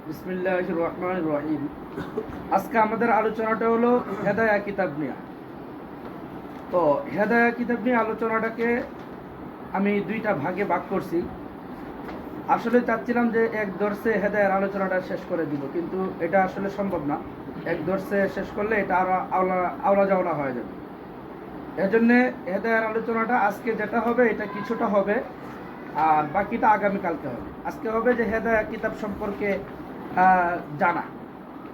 বিসমিল্লাহির রহমানির রহিম। আজকে আমাদের আলোচনাটা হলো হেদায়া কিতাব নিয়ে। তো হেদায়া কিতাব নিয়ে আলোচনাটাকে আমি দুইটা ভাগে ভাগ করছি। আসলে চাচ্ছিলাম যে এক দর্শে হেদায়ার আলোচনাটা শেষ করে দিব, কিন্তু এটা আসলে সম্ভব না। এক দর্শে শেষ করলে এটা আরো আওলা জাওলা হয়ে যাবে। এজন্যে হেদায়ার আলোচনাটা আজকে যেটা হবে এটা কিছুটা হবে, আর বাকিটা আগামীকালকে হবে। আজকে হবে যে হেদায়া কিতাব সম্পর্কে জানা,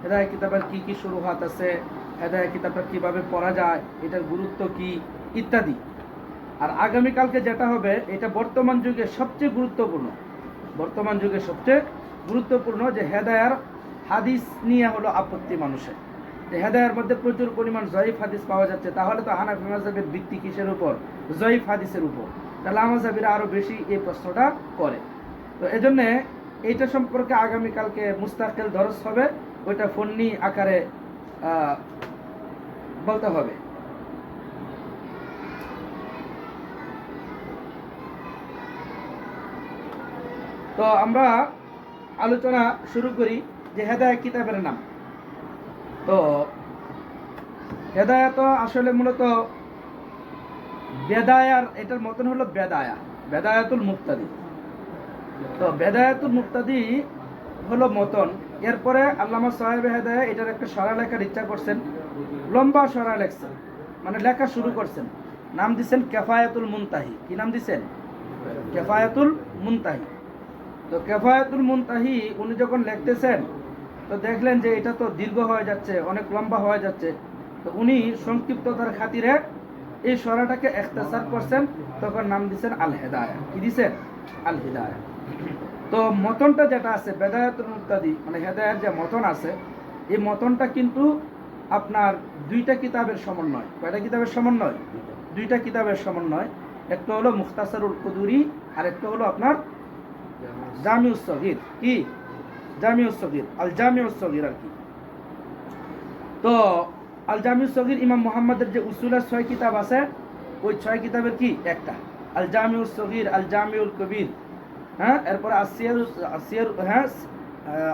হেদায়া কিতাবের কি কি শুরুহাত আছে, হেদায়া কিতাবটা কিভাবে পড়া যায়, এটার গুরুত্ব কি ইত্যাদি। আর আগামীকালকে যেটা হবে এটা বর্তমান যুগে সবচেয়ে গুরুত্বপূর্ণ, বর্তমান যুগে সবচেয়ে গুরুত্বপূর্ণ যে হেদায়ার হাদিস নিয়ে হলো আপত্তি মানুষের। হেদায়ার মধ্যে প্রচুর পরিমাণ জয়ীফ হাদিস পাওয়া যাচ্ছে, তাহলে তো হানাফি মাযহাবের ভিত্তি কিসের উপর? জয়ীফ হাদিসের উপর। তাহলে মাযহাবিরা আরও বেশি এই প্রশ্নটা করে। তো এজন্যে এইটা সম্পর্কে আগামীকালকে মুস্তাকিল দরস হবে, ওইটা ফন্নি আকারে বলতে হবে। তো আমরা আলোচনা শুরু করি যে হেদায়া কিতাবের নাম। তো হেদায়া তো আসলে মূলত বেদায়ার এটার মতন হলো বেদায়া, বেদায়াতুল মুক্তাদি। তো বেদায়াতুল মুক্তাদি হলো মতন। এরপরে আল্লামা সাহেব হেদায়া এটার একটা সরা লেখার ইচ্ছা করছেন, লম্বা সরা লেখছেন, মানে লেখা শুরু করছেন। নাম দিচ্ছেন কেফায়াতুল মুনতাহি। কি নাম দিচ্ছেন? কেফায়াতুল মুনতাহি। তো কেফায়াতুল মুনতাহি উনি যখন লিখতেছেন তো দেখলেন যে এটা তো দীর্ঘ হয়ে যাচ্ছে, অনেক লম্বা হয়ে যাচ্ছে। তো উনি সংক্ষিপ্ততার খাতিরে এই সরাটাকে ইখতিসার করছেন, তখন নাম দিচ্ছেন আল হেদায়া। কি দিচ্ছেন? আল হিদায়া। তো মতনটা যেটা আছে বেদায়াতুল মুক্তাদি, মানে হেদায়ার যে মতন আছে, এই মতনটা কিন্তু আপনার দুইটা কিতাবের সমন্বয়। কয়টা কিতাবের সমন্বয়? দুইটা কিতাবের সমন্বয়। একটা হলো মুখতাসারুল কুদুরি, আর একটা হলো আপনার জামিউস সগীর। কি? জামিউস সগীর, আল জামিউস সগীর আর কি। তো আল জামিউস সগীর ইমাম মুহাম্মদের যে উসুলের 6 কিতাব আছে, ওই 6 কিতাবের কি একটা আল জামিউস সগীর, আল জামিউল কবির, হ্যাঁ। এরপর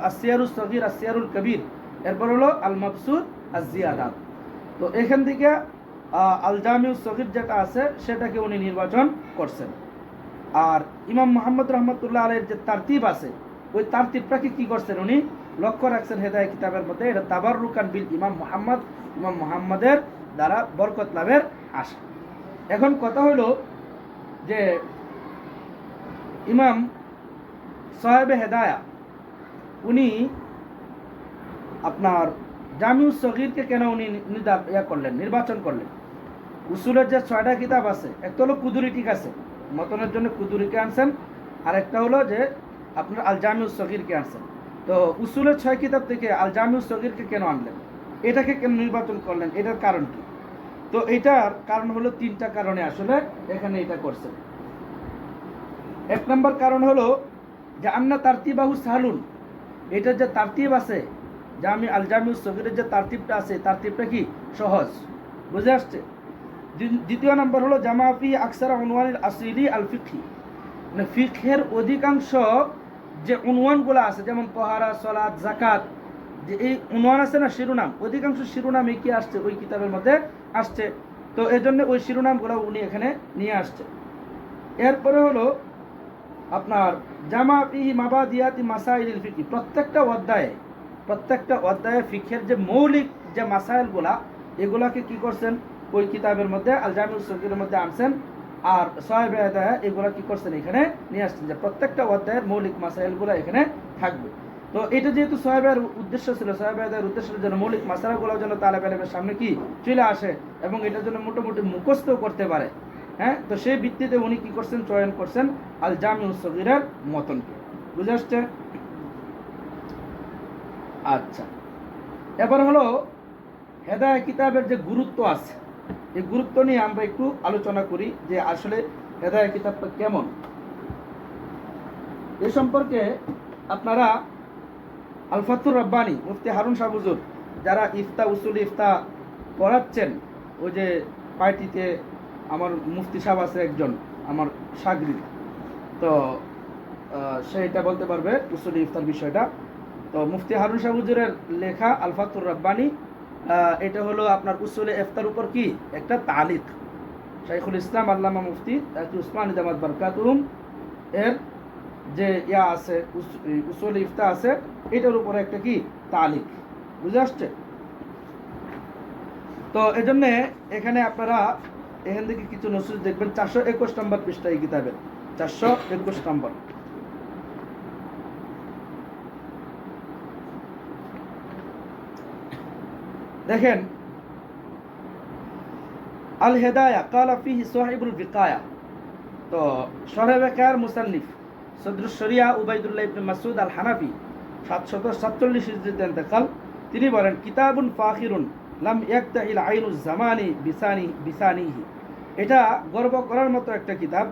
আসিয়ারুস সগীর, আসিয়ারুল কবির। এরপর হলো আল মাবসুত আজ জিয়াদাত। তো এখান থেকে আল জামিউস সগীর যেটা আছে সেটাকে উনি নির্বাচন করছেন। আর ইমাম মুহাম্মদ রহমতুল্লাহ আলাইহির যে তারতিব আছে, ওই তারতিবটাকে কি করছেন উনি লক্ষ্য রাখছেন হেদায়া কিতাবের মধ্যে। এটা তাবাররুকান বিল ইমাম মুহাম্মদ, ইমাম মুহাম্মদের দ্বারা বরকত লাভের আশা। এখন কথা হলো যে ইমাম সাহেবে হেদায়া উনি আপনার জামিউস সগীরকে কেন উনি নির্বাচন করলেন? উসুলের যে 6টা কিতাব আছে, একটা হলো কুদুরি, ঠিক আছে, মতনের জন্য কুদুরিকে আনছেন, আর একটা হলো যে আপনার আল জামিউস সগীরকে আনছেন। তো উসুলের 6 কিতাব থেকে আল জামিউস সগীরকে কেন আনলেন, এটাকে কেন নির্বাচন করলেন, এটার কারণ কি? তো এটার কারণ হলো 3টা কারণে আসলে এখানে এটা করছেন। 1 নম্বর কারণ হলো যে আন্না তারতিবাহু সাহালুন, এটার যে তারতিব আছে আল জামিউস সগীরের যে তারতিবটা আছে, তারতিবটা কি সহজ, বুঝে আসছে। 2 নম্বর হলো জামাফি আকসারা উনওয়ানিল আসিলি আল ফিকহি, মানে ফিকহের অধিকাংশ যে উনওয়ানগুলো আছে, যেমন তাহারা, সালাত, যাকাত, যে এই উনওয়ান আছে না, শিরোনাম, অধিকাংশ শিরোনামে কি আসছে ওই কিতাবের মধ্যে আসছে। তো এই জন্য ওই শিরোনামগুলো উনি এখানে নিয়ে আসছে। এরপরে হলো আপনার জামা ফিহি মাবাদিয়াতি মাসাইলিল ফিকহি, প্রত্যেকটা অধ্যায়ে ফিকহের যে মৌলিক যে মাসাইলগুলা, এগুলাকে কি করছেন ওই কিতাবের মধ্যে আল জামিউস সগীরের মধ্যে আনছেন। আর সাহেবে হেদায়া এগুলা কি করছেন এখানে নিয়ে আসছেন, যে প্রত্যেকটা অধ্যায়ের মৌলিক মাসাইলগুলো এখানে থাকবে। তো এটা যেহেতু সাহেবের উদ্দেশ্য ছিল, সাহেবে হেদায়ার উদ্দেশ্যের জন্য মৌলিক মাসালাগুলো যেন তালেব ইলমের সামনে কি চলে আসে এবং এটার জন্য মোটামুটি মুখস্থ করতে পারে, হ্যাঁ। তো সেই ভিত্তিতে উনি কি করছেন, চয়ন করছেন আল জামিউস সগীরের মতনকে। বুঝে আসছে? আচ্ছা, এবার হলো হেদায়া কিতাবের যে গুরুত্ব আছে, এই গুরুত্ব নিয়ে আমরা একটু আলোচনা করি যে আসলে হেদায়া কিতাবটা কেমন। এ সম্পর্কে আপনারা আল ফাতুর রব্বানি মুফতি হারুন শাহ হুজুর, যারা ইফতা উসুল ইফতা পড়াচ্ছেন, ওই যে পার্টিতে আমার মুফতি সাহেব আছে একজন, আমার সাগরিদ, তো সে এটা বলতে পারবে উসুল ইফতার বিষয়টা। তো মুফতি হারুন শাহ হুজুরের লেখা আল ফাতুর রাব্বানী, এটা হলো আপনার উসুলে ইফতার উপর কি একটা তালিক। শাইখুল ইসলাম আল্লামা মুফতি তাকি উসমানী দামাত বারকাতুহুম এর যে ইয়া আছে উসুলে ইফতা আছে, এটার উপরে একটা কি তালিক, বুঝে আসছে? তো এই জন্যে এখানে আপনারা এখান থেকে কিছু নসুস দেখবেন 421 নম্বর পৃষ্ঠা এই কিতাবের 421 নম্বর। দেখেন আল হেদায়া কালা ফিহি সাহিবুল বিকায়া। তো শরহে বিকায়ার মুসান্নিফ সদরুস শরিয়া উবাইদুল্লাহ ইবনে মাসউদ আল হানাফি 747 হিজরিতে ইন্তেকাল। তিনি বলেন কিতাবুন ফাখিরুন লাম ইয়াকতাইল আইনুজ জামানি বিসানিহি। এটা গর্ব করার মতো একটা কিতাব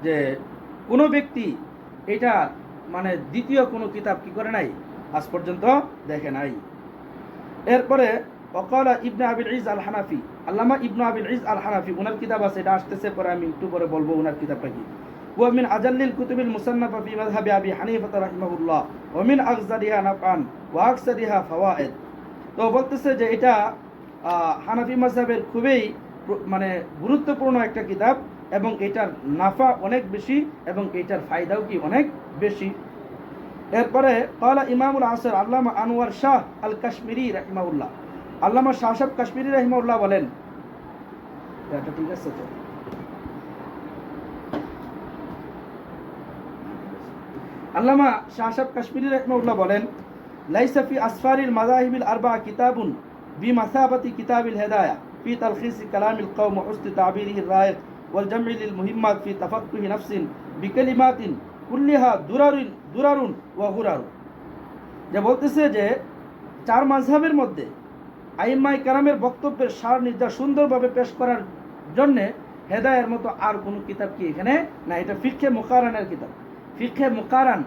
যে কোনো ব্যক্তি এটা মানে দ্বিতীয় কোনো কিতাব কি করে নাই, আজ পর্যন্ত দেখে নাই। এরপরে ওয়াকালা ইবনে আবিল is Al Hanafi, Allama ibn Abil is আল হানাফি ওনার কিতাব আছে, এটা আসতেছে পরে আমি একটু পরে বলবো ওনার কিতাবটা কি। ওয়া মিন আজাল্লিল কুতুবিল মুসান্নাফা ফি মাযহাবি আবি হানিফা রাহিমাহুল্লাহ ওয়া মিন আগজারিহা নাফআন ওয়া আকসারিহা ফাওয়ায়েদ। তো বলতেছে যে এটা হানাফি মাযহাবের খুবই মানে গুরুত্বপূর্ণ একটা কিতাব এবং এটার নাফা অনেক বেশি এবং এটার ফায়দাও কি অনেক বেশি। এরপরে ক্বালা ইমামুল আসর আল্লামা আনোয়ার শাহ আল কাশ্মীরি রাহিমাহুল্লাহ, আল্লামা শাহ সাহেব কাশ্মীরি রাহিমাহুল্লাহ বলেন, এটা ঠিক আছে তো? আল্লামা শাহ সাহেব কাশ্মীরি রাহিমাহুল্লাহ বলেন লাইসা ফি আসফারিল মাযাহিবিল আরবা কিতাবুন বিমাসাবাতি কিতাবিল হিদায়া ফি তালখিস কালামিল কওম ওয়া হুসনি তা'বীরিহির রায়ক ওয়াল জাম'i লিল মুহিম্মাত ফি তাফাক্কুহি নাফসিন বিকালিমাতিন কুল্লিহা দুরারুন ওয়া গুরারুন। যে বলতেছে যে চার মাযহাবের মধ্যে আইম্মায়ে কেরামের বক্তব্যের সার নির্যাস সুন্দরভাবে পেশ করার জন্যে হেদায়ের মতো আর কোনো কিতাব কি এখানে না। এটা ফিকহে মুকারানের কিতাব। ফিকহে মুকারান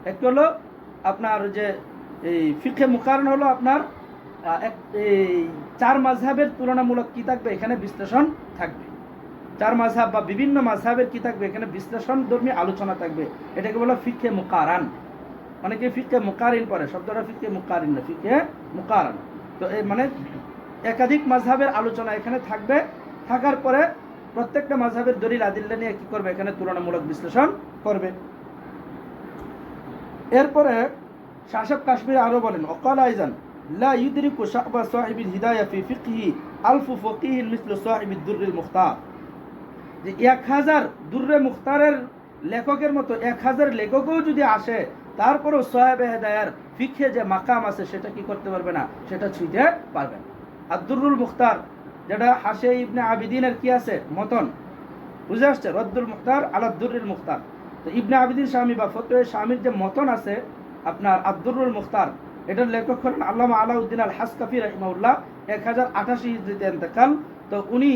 একটা হলো আপনার যে এই ফিকহে মুকারান হলো আপনার এই চার মাযহাবের তুলনামূলক কি থাকবে এখানে, বিশ্লেষণ থাকবে। চার মাযহাব বা বিভিন্ন মাযহাবের কি থাকবে এখানে, বিশ্লেষণ ধর্মী আলোচনা থাকবে। এটাকে বলা ফিকহে মুকারান। অনেকে ফিকহে মুকারিন পড়ে, শব্দটা ফিকহে মুকারিন না, ফিকহে মুকারান। তো এই মানে একাধিক মাযহাবের আলোচনা এখানে থাকবে, থাকার পরে প্রত্যেকটা মাযহাবের দলিল আদিল্লা নিয়ে কি করবে এখানে তুলনামূলক বিশ্লেষণ করবে। এরপরে শাহ সাহেব কাশ্মীর আরো বলেন ওয়াকালা আইজান লা ইউদরিকু শাবা সাহিবিল হিদায়া ফি ফিকহি আলফু ফাকিহিন মিসলু সাহিবিদ দুররিল মুখতার। যে 1000 দুররে মুখতারের লেখকের মতো 1000 লেখকও যদি আসে তারপরেও সাহেবে হেদায়ার ফিকহে যে মাকাম আছে সেটা কি করতে পারবে না, সেটা ছুঁতে পারবে না। আর দুররুল মুখতার যেটা হাশে ইবনে আবিদিনের কি আছে মতন, বুঝে আসছে? রদ্দুল মুখতার আলা দুররিল মুখতার। তো ইবনে আবিদিন শামী বা ফতোয়ে শামীর যে মতন আছে আপনার আদ-দুররুল মুখতার, এটার লেখক হলেন আল্লামা আলাউদ্দিন আল হাসকাফি রাহিমাহুল্লাহ 1088 হিজরিতে ইন্তেকাল। তো উনি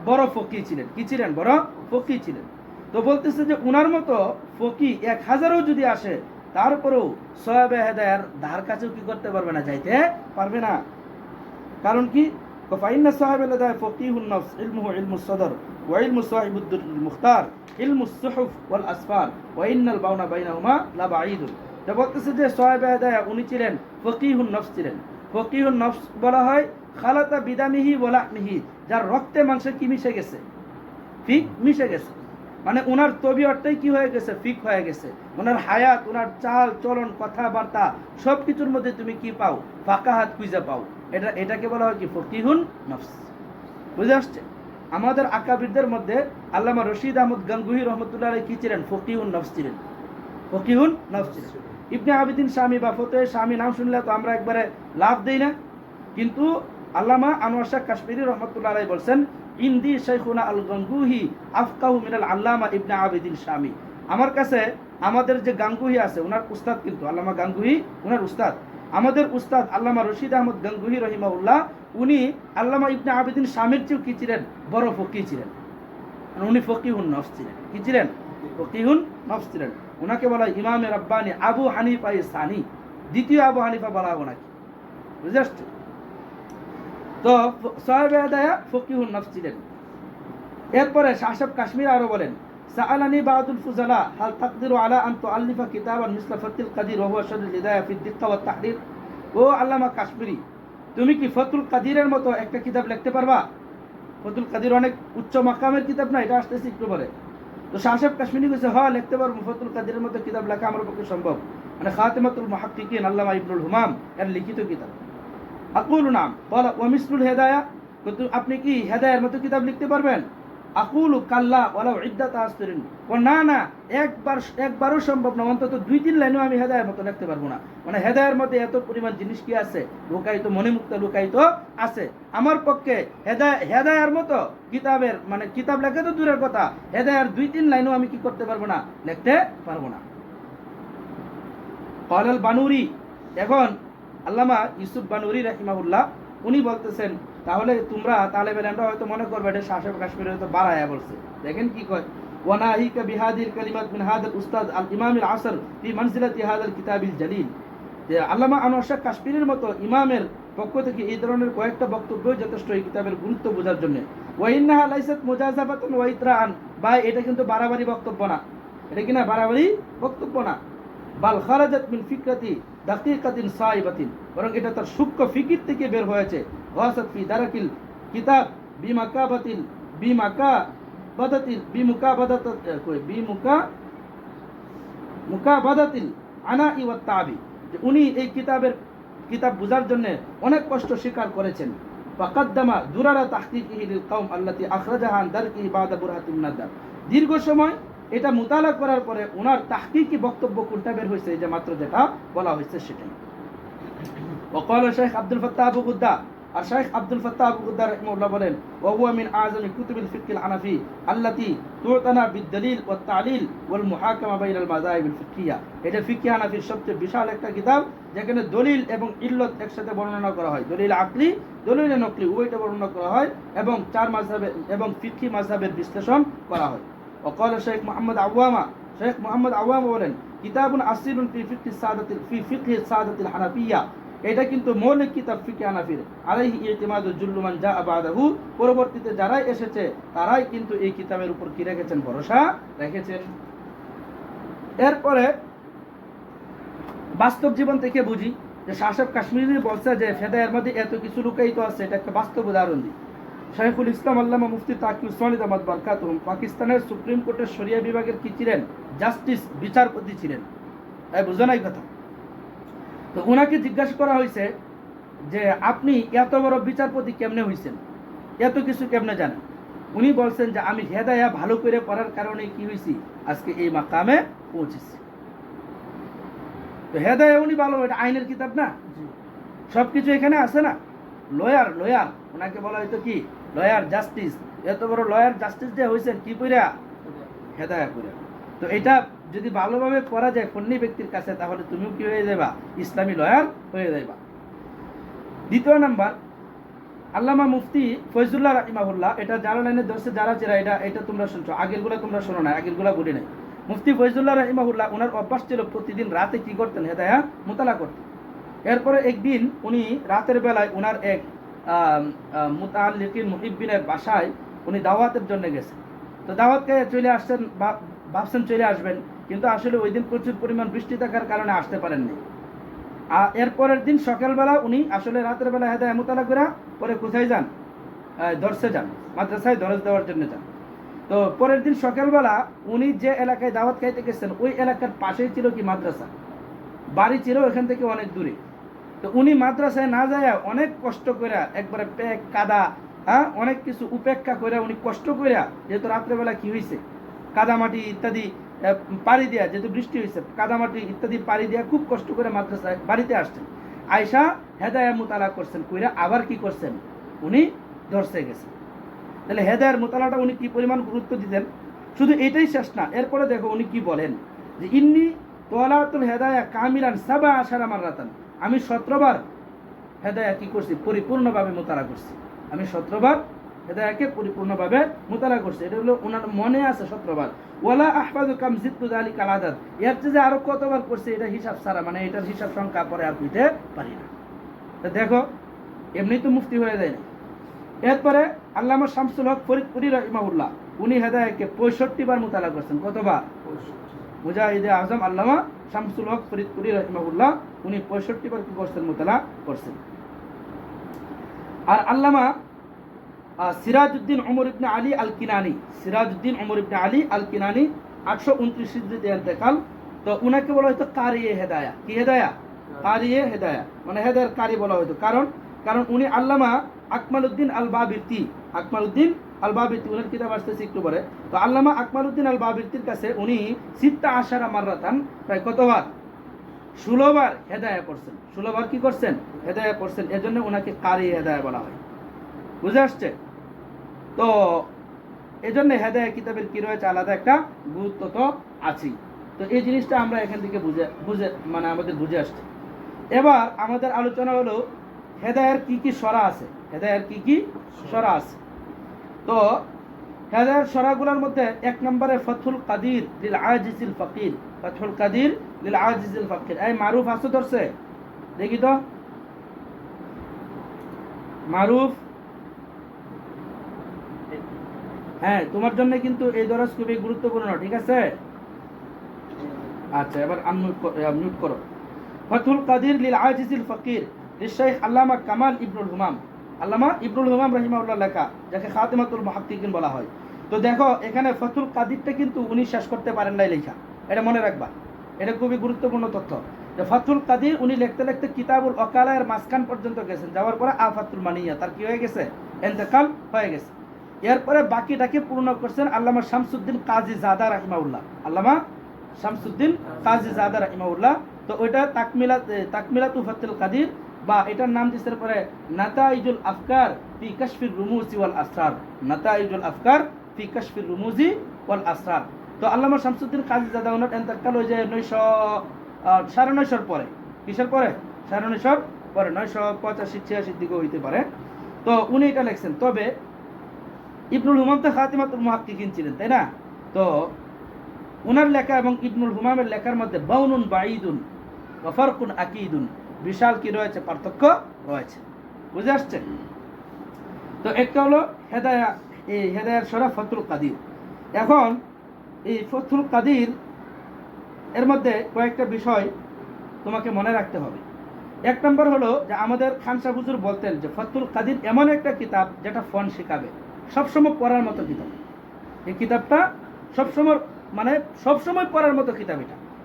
বড় ফকি ছিলেন, কি ছিলেন? বড় ফকি ছিলেন। তো বলতেছে যে উনার মতো ফকি 1000ও যদি আসে তারপরেও সাহেবে হেদায়ার ধার কাছেও কি করতে পারবে না, যাইতে পারবে না। কারণ কি? ফাইন্না সাহেবে হেদায়া ফকিহুন নফস ইলমুহু ইলমুস সদর ওয়া ইলমু সাহিবুদ দুররিল মুখতার ইলমুস সুহুফ ওয়াল আসফার ওয়া ইন্নাল বাউনা বাইনাহুমা লা বাঈদুন। তো বলতেছে যে সাহেবে হেদায়া উনি ছিলেন ফকিহুন নফস ছিলেন। ফকিহুন নফস বলা হয় খালাতা বিদামিহি ওয়া লাহমিহি, যার রক্তে মাংসে কি মিশে গেছে, ফিক মিশে গেছে। মানে ওনার তবিয়তটাই কি হয়ে গেছে, ফিক হয়ে গেছে। ওনার হায়াত, ওনার চাল চলন, কথাবার্তা সব কিছুর মধ্যে তুমি কি পাও, ফাকাহাত খুঁজে পাও। এটাকে বলা হয় কি ফকিহুন নফস। বুঝে আসছে? আমাদের আকাবিরদের মধ্যে আল্লামা রশিদ আহমদ গাঙ্গুহি রহমতুল্লাহ আলাইহি কি ছিলেন? ফকিহুন নফস ছিলেন, ফকিহুন নফস ছিলেন। ইবনে আবিদিন শামী বা ফতোয়ে শামী নাম শুনলে তো আমরা একবারে লাভ দেই না, কিন্তু আল্লামা আনোয়ার শাহ কাশ্মীরি রহমতুল্লাহ আলাইহি বলছেন ইন্দি শাইখুনা আল গাঙ্গুহি আফকাহু মিনাল আল্লামা ইবনে আবিদিন শামী। আমার কাছে আমাদের যে গাঙ্গুহি আছে ওনার উস্তাদ, কিন্তু আল্লামা গাঙ্গুহি ওনার উস্তাদ। আমাদের উস্তাদ আল্লামা রশিদ আহমদ গাঙ্গুহি রহিমাহুল্লাহ উনি আল্লামা ইবনে আবিদিন শামীর চেয়েও কি ছিলেন? বড় ফকি ছিলেন। উনি ফকিহুন নফস ছিলেন। কি ছিলেন? ফকিহুন নফস ছিলেন। ওনাকে বলা হয় ইমামে রাব্বানি আবু হানিফা সানি, দ্বিতীয় আবু হানিফা বলা হবে নাকি, বুঝে আসছে? তো সাহেবে হেদায়া ফকিহুন নফস ছিলেন। এরপরে শাহ সাহেব কাশ্মীর আরো বলেন সাআলানি বাদুল ফুজালা হাল তাকদিরু আলা আন তুআল্লিফা কিতাবান মিসলা ফাতুল কাদির ওয়া হুয়া শারহুল হিদায়াহ ফি দিক্কা ওয়াত তাহরির। ও আল্লামা কাশ্মীরি, তুমি কি ফাতুল কাদিরের মতো একটা কিতাব লিখতে পারবা? ফাতুল কাদির অনেক উচ্চ মাকামের কিতাব না, এটা আসতেছে একটু পরে। তো শাহ সাহেব কাশ্মীরি কইছে হ্যাঁ লিখতে পারবো, ফাতুল কাদিরের মতো কিতাব লেখা আমার পক্ষে সম্ভব। মানে খাতিমাতুল মুহাক্কিকিন আল্লামা ইবনুল হুমাম এর লিখিত কিতাব। আকুলু নাম বলা ওয়া মিসলুল হিদায়াহ, কিন্তু আপনি কি হেদায়ের মতো কিতাব লিখতে পারবেন? আকুলু কাল্লা ওয়ালাউ ইদ্দাত আসরিন, ও না না, একবারও সম্ভব না, অন্তত 2-3 লাইনও আমি হেদায়ের মতো লিখতে পারবো না। মানে হেদায়ের মধ্যে এত পরিমাণ জিনিস কি আছে, লুকায়িত মণিমুক্ত লুকায়িত আছে। আমার পক্ষে হেদায়ের মতো কিতাবের মানে কিতাব লেখা তো দূরের কথা, হেদায়ের 2-3 লাইনও আমি কি করতে পারবো না, লিখতে পারবো না। ক্বালাল বানুরি, এখন আল্লামা ইউসুফ বানুরি রাহিমাহুল্লাহ উনি বলতেছেন, তাহলে তোমরা তালেব ইলমরা হয়তো মনে করবে এটা শাহ সাহেব কাশ্মীরি হয়তো বাড়ায়া বলছে। দেখেন কি কয়, ওয়ানাহিকা বিহাদিল কালিমাত মিন হাদাল উস্তাদ আল ইমাম আল আসর ফি মানজিলাতি হাদাল কিতাবিল জালিল, যে আল্লামা আনোয়ার শাহ কাশ্মীরির মতো ইমামের পক্ষ থেকে এই ধরনের কয়েকটা বক্তব্য যথেষ্ট এই কিতাবের গুরুত্ব বোঝার জন্য। ওয়া ইন্নাহা লাইসাত মুজাযাবাতান ওয়া ইতরাআন, বা এটা কিন্তু বাড়াবাড়ি বক্তব্য না, এটা কিনা বাড়াবাড়ি বক্তব্য না। বাল খারাজাত মিন ফিকরাতি দাকিকাতিন সাইবাতিন, বরং এটা তার সূক্ষ্ম ফিকির থেকে বের হয়েছে। ওয়াসাত ফি দারাকিল কিতাব মুকাবাদাতিল আনাই ওয়াত তাবি, যে উনি এই কিতাব বুঝার জন্য অনেক কষ্ট স্বীকার করেছেন। ফাকাদ্দামা দুরারা তাহকিকিহি লিল কওম আল্লাতী আখরাজাহা আন দারকিহি বাদা বুরহাতিন নাদার, দীর্ঘ সময় এটা মুতালা করার পরে ওনার তাহকিকি বক্তব্য কোনটা বের হয়েছে, যে মাত্র যেটা বলা হয়েছে সেটাই। ওয়াকাল শেখ আব্দুল ফাত্তাহ আবু গুদ্দা, আর শেখ আব্দুল ফাত্তাহ আবু গুদ্দা রাহিমাহুল্লাহ বলেন, ওয়া হুয়া মিন আযমি কুতুবিল ফিকহিল হানাফি আল্লাতী তুতানা বিদ-দালিল ওয়াত তা'লিল ওয়াল মুহাকামা বাইনাল মাযাহিবিল ফিকহিয়া, এটা ফিকহ হানাফির সবচেয়ে বিশাল একটা কিতাব, যেখানে দলিল এবং ইল্লত একসাথে বর্ণনা করা হয়, দলিল আকলি দলিল নকলি উভয়টা বর্ণনা করা হয়, এবং চার মাযহাবের এবং ফিকহি মাযহাবের বিশ্লেষণ করা হয়। وقال الشيخ محمد عوامة، শেখ মোহাম্মদ আওয়ামা বলেন, কিতাবুন আসিলুন ফি ফিকহি সাদাতিল হানাফিয়া, এটা কিন্তু মৌলিক কিতাব ফিকহ হানাফির। আলাইহি ইতিমাদু জুল্লু মান জাআ বাদাহু, পরবর্তীতে যারাই এসেছে তারাই কিন্তু এই কিতাবের উপর কি রেখেছেন, ভরসা রেখেছেন। এরপরে বাস্তব জীবন থেকে বুঝি যে শাহ সাহেব কাশ্মীরি বলছে যে হেদায়ের মধ্যে এত কিছু লুকায়িত আছে, এটা একটা বাস্তব উদাহরণ দিই। শাইখুল ইসলাম আল্লামা মুফতি তাকি উসমানী দামাত বারকাতুহুম পাকিস্তানের সুপ্রিম কোর্টের শরিয়া বিভাগের কি ছিলেন, জাস্টিস, বিচারপতি ছিলেন। তাই বুঝো না এই কথা? তো ওনাকে জিজ্ঞাসা করা হয়েছে যে আপনি এত বড় বিচারপতি কেমনে হয়েছেন, এত কিছু কেমনে জানেন? উনি বলছেন যে আমি হেদায়া ভালো করে পড়ার কারণে কি হয়েছি, আজকে এই মাকামে পৌঁছেছি। তো হেদায়া উনি ভালো, এটা আইনের কিতাব না, সবকিছু এখানে আছে না। লয়ার ওনাকে বলা হয়তো কি লয়ার জাস্টিস, এত বড় লয়ার জাস্টিস যে হয়েছেন কি কইরা, হেদায়া কইরা। তো এটা যদি ভালোভাবে পড়া যায় ফন্নি ব্যক্তির কাছে, তাহলে তুমিও কি হয়ে যাবা, ইসলামী লয়ার হয়ে যাবা। দ্বিতীয় নাম্বার, আল্লামা মুফতি ফয়জুল্লাহ রাহিমাহুল্লাহ, এটা যারা লাইনে ধরছে যারা চেরা, এটা তোমরা শুনছো, আগেরগুলা তোমরা শোনো না, আগেরগুলা বলি নাই। মুফতি ফয়জুল্লাহ রাহিমাহুল্লাহ ওনার অভ্যাস ছিল প্রতিদিন রাতে কি করতেন, হেদায়া মুতালা করতেন। এরপরে একদিন উনি রাতের বেলায় ওনার এক মুতাআল্লিকিন মুহিব্বিনের বাসায় উনি দাওয়াতের জন্য গেছেন। তো দাওয়াত খেয়ে চলে আসছেন, ভাবছেন চলে আসবেন, কিন্তু আসলে ওই দিন প্রচুর পরিমাণ বৃষ্টি থাকার কারণে আসতে পারেননি। এরপরের দিন সকালবেলা উনি আসলে রাতের বেলা হেদায়া মুতালা করে পরে কোথায় যান, দর্শে যান, মাদ্রাসায় দরজ দেওয়ার জন্য যান। তো পরের দিন সকালবেলা উনি যে এলাকায় দাওয়াত খাইতে গেছেন ওই এলাকার পাশেই ছিল কি মাদ্রাসা, বাড়ি ছিল এখান থেকে অনেক দূরে। তো উনি মাদ্রাসায় না যায় অনেক কষ্ট করে, একবারে প্যাক কাদা অনেক কিছু উপেক্ষা করে উনি কষ্ট করে, যেহেতু রাত্রেবেলা কি হয়েছে কাদামাটি ইত্যাদি পাড়ি দেওয়া, যেহেতু বৃষ্টি হয়েছে কাদামাটি ইত্যাদি পাড়ি দেওয়া, খুব কষ্ট করে মাদ্রাসায় বাড়িতে আসছেন। আয়সা হেদায়া মুতালা করছেন, কইরা আবার কি করছেন, উনি দর্শে গেছেন। তাহলে হেদায়ার মুতালাটা উনি কি পরিমাণ গুরুত্ব দিতেন। শুধু এটাই শেষ না, এরপরে দেখো উনি কি বলেন, যে ইন্নি তোয়ালাতুল হেদায়া কামিলান 17 মাররাতান, আমি 17 বার হেদায়া কি করছি, পরিপূর্ণভাবে মোতালা করছি। আমি 17 বার হেদায়াকে পরিপূর্ণভাবে মোতালা করছি, এটা হলো ওনার মনে আছে 17 বার। ওয়ালা আহফাজু কাম জিতু যালিকাল আদাদ, এর চেয়ে যে আরো কতবার করছে এটা হিসাব ছাড়া, মানে এটার হিসাব সংখ্যা পরে আর দিতে পারি না। তো দেখো এমনি তো মুফতি হয়ে যায় না। এরপরে আল্লামা শামসুল হক ফরিদপুরি রাহিমাহুল্লাহ উনি হেদায়াতকে 65 বার মুতালা করছেন। কতবার? মুজাহিদে আজম আল্লামা শামসুল হক ফরিদপুরি রাহিমাহুল্লাহ উনি 65 বার কি করছেন? মুতালা করছেন। আর আল্লামা সিরাজউদ্দিন ওমর ইবনে আলী আল কিনানি, সিরাজউদ্দিন ওমর ইবনে আলী আল কিনানি 829 হিজরিতে ইন্তেকাল। তো উনাকে বলা হয়তো কারিয়ে হেদায়া। কি হেদায়া? কারিয়ে হেদায়া, মানে হেদায়ার কারি বলা হয়তো। কারণ উনি আল্লামা আকমালউদ্দিন আল বাবিরতি, আকমালউদ্দিন আল বাবিরতি উনার কিতাব আসতেছে একটু পরে। তো আল্লামা আকমালউদ্দিন আল বাবিরতির কাছে উনি 16 মাররাতান, প্রায় কতবার? 16 বার হেদায়া করছেন। 16 বার কি করছেন? হেদায়া করছেন। এজন্য ওনাকে কারিয়ে হেদায়া বলা হয়। বুঝে আসছে? তো এজন্য হেদায়া কিতাবের কি রয়েছে? আলাদা একটা গুরুত্ব তো আছেই। তো এই জিনিসটা আমরা এখান থেকে বুঝে মানে আমাদের বুঝে আসছে। এবার আমাদের আলোচনা হলো হেদায়ার কি কি সরা আছে। হেদায়ার কি কি সরা আছে? তো হেদায়ার সরাগুলোর মধ্যে 1 নম্বরে ফাতহুল কাদির লিল আজিজিল ফাকির। ফাতহুল কাদির লিল আজিজিল ফাকির, এই মারুফ আছে ধরছে? দেখি তো মারুফ। হ্যাঁ, তোমার জন্য কিন্তু এই দরজ খুবই গুরুত্বপূর্ণ, ঠিক আছে? আচ্ছা, এবার মিউট করো। ফাতহুল কাদির লিল আজিজিল ফাকির লিশাইখ আল্লামা কামাল ইবনুল হুমাম। আল্লামা ইবনুল হুমাম রাহিমাহুল্লাহ লেখা, যাকে খাতিমাতুল মুহাক্কিকিন বলা হয়। তো দেখো এখানে ফাতহুল কাদিরটা কিন্তু উনি শেষ করতে পারেন নাই লেখা, এটা মনে রাখবা। এটা খুবই গুরুত্বপূর্ণ তথ্য যে ফাতহুল কাদির উনি লিখতে লিখতে কিতাবুল ওকালায়ের মাঝখান পর্যন্ত গেছেন। যাওয়ার পরে আফাতুল মানিয়া তার কি হয়ে গেছে? ইন্তেকাল হয়ে গেছে। এরপরে বাকিটাকে পূর্ণ করছেন আল্লামা শামসুদ্দিন কাজী জাদা রাহিমাহুল্লাহ। আল্লামা শামসুদ্দিন কাজী জাদা রাহিমাহুল্লাহ। তো ওইটা তাকমিলাতু ফাতহুল কাদির, বা এটার নাম দিয়েছে পরে নাতাইজুল আফকার ফি কাশফির রুমুজি ওয়াল আসরার। নাতাইজুল আফকার ফি কাশফির রুমুজি ওয়াল আসরার। তো আল্লামা শামসুদ্দিন কাজী জাদা ওনার ইন্তেকাল হয়ে যায় 900 পরে। কিসের পরে? 950 পরে, 985-86 দিকে হইতে পারে। তো উনি এটা লিখছেন। তবে ইবনুল হুমাম তো খাতিমাতুল মুহাক্কিকিন ছিলেন, তাই না? তো ওনার লেখা এবং ইবনুল হুমামের লেখার মধ্যে বাউনুন বাঈদুন ওয়া ফারকুন আকীদুন, বিশাল কি রয়েছে? পার্থক্য রয়েছে। বুঝে আসছে? তো একটা হলো হেদায়া, এই হেদায়ার সরা ফাতহুল কাদির। এখন এই ফাতহুল কাদির এর মধ্যে কয়েকটা বিষয় তোমাকে মনে রাখতে হবে। 1 নম্বর হলো যে আমাদের খান সাহেব হুজুর বলতেন যে ফাতহুল কাদির এমন একটা কিতাব যেটা ফন শিখাবে, সবসময় পড়ার মতো কিতাব। এই কিতাবটা সবসময় পড়ার মতো কিতাব।